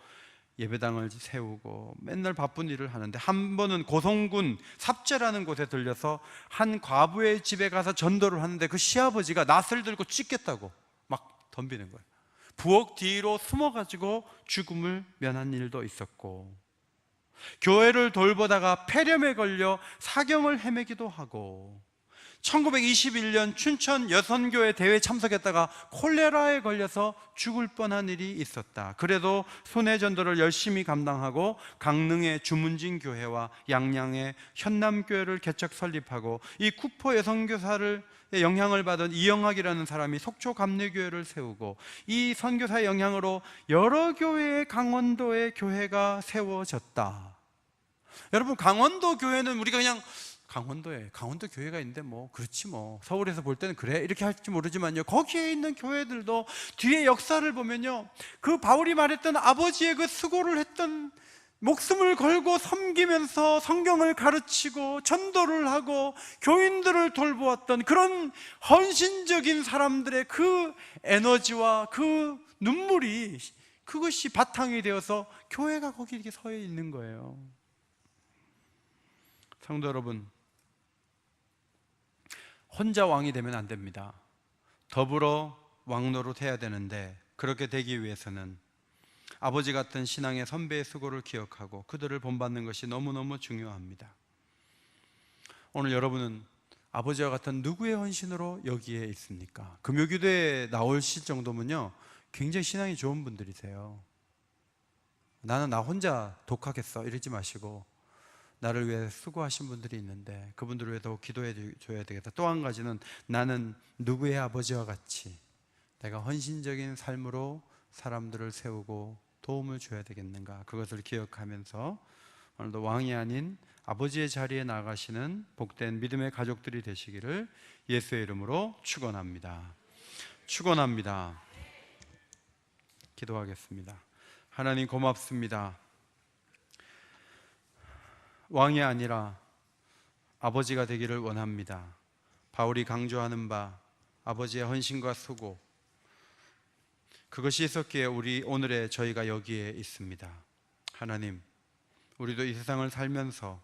예배당을 세우고 맨날 바쁜 일을 하는데, 한 번은 고성군 삽재라는 곳에 들려서 한 과부의 집에 가서 전도를 하는데, 그 시아버지가 낫을 들고 찢겠다고 막 덤비는 거예요. 부엌 뒤로 숨어가지고 죽음을 면한 일도 있었고, 교회를 돌보다가 폐렴에 걸려 사경을 헤매기도 하고, 1921년 춘천 여선교회 대회에 참석했다가 콜레라에 걸려서 죽을 뻔한 일이 있었다. 그래도 순회 전도를 열심히 감당하고 강릉의 주문진 교회와 양양의 현남교회를 개척 설립하고, 이 쿠퍼 여선교사를 영향을 받은 이영학이라는 사람이 속초 감리교회를 세우고, 이 선교사의 영향으로 여러 교회의 강원도의 교회가 세워졌다. 여러분, 강원도 교회는 우리가 그냥 강원도에 강원도 교회가 있는데 뭐 그렇지 뭐 서울에서 볼 때는 그래 이렇게 할지 모르지만요, 거기에 있는 교회들도 뒤에 역사를 보면요, 그 바울이 말했던 아버지의 그 수고를 했던 목숨을 걸고 섬기면서 성경을 가르치고 전도를 하고 교인들을 돌보았던 그런 헌신적인 사람들의 그 에너지와 그 눈물이, 그것이 바탕이 되어서 교회가 거기 이렇게 서 있는 거예요. 성도 여러분, 혼자 왕이 되면 안 됩니다. 더불어 왕노릇 해야 되는데, 그렇게 되기 위해서는 아버지 같은 신앙의 선배의 수고를 기억하고 그들을 본받는 것이 너무너무 중요합니다. 오늘 여러분은 아버지와 같은 누구의 헌신으로 여기에 있습니까? 금요기도에 나오실 정도면요, 굉장히 신앙이 좋은 분들이세요. 나는 나 혼자 독하겠어 이러지 마시고, 나를 위해 수고하신 분들이 있는데 그분들을 위해 더 기도해 줘야 되겠다. 또 한 가지는, 나는 누구의 아버지와 같이 내가 헌신적인 삶으로 사람들을 세우고 도움을 줘야 되겠는가, 그것을 기억하면서 오늘도 왕이 아닌 아버지의 자리에 나가시는 복된 믿음의 가족들이 되시기를 예수의 이름으로 축원합니다. 축원합니다. 기도하겠습니다. 하나님 고맙습니다. 왕이 아니라 아버지가 되기를 원합니다. 바울이 강조하는 바 아버지의 헌신과 수고, 그것이 있었기에 오늘의 저희가 여기에 있습니다. 하나님, 우리도 이 세상을 살면서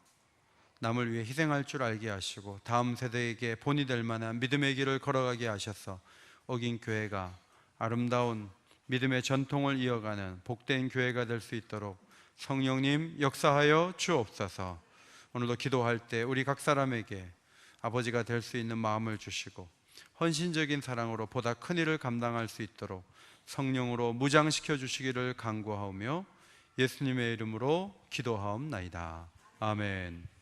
남을 위해 희생할 줄 알게 하시고 다음 세대에게 본이 될 만한 믿음의 길을 걸어가게 하셔서 어긴 교회가 아름다운 믿음의 전통을 이어가는 복된 교회가 될 수 있도록 성령님 역사하여 주옵소서. 오늘도 기도할 때 우리 각 사람에게 아버지가 될 수 있는 마음을 주시고 헌신적인 사랑으로 보다 큰 일을 감당할 수 있도록 성령으로 무장시켜 주시기를 간구하오며 예수님의 이름으로 기도하옵나이다. 아멘.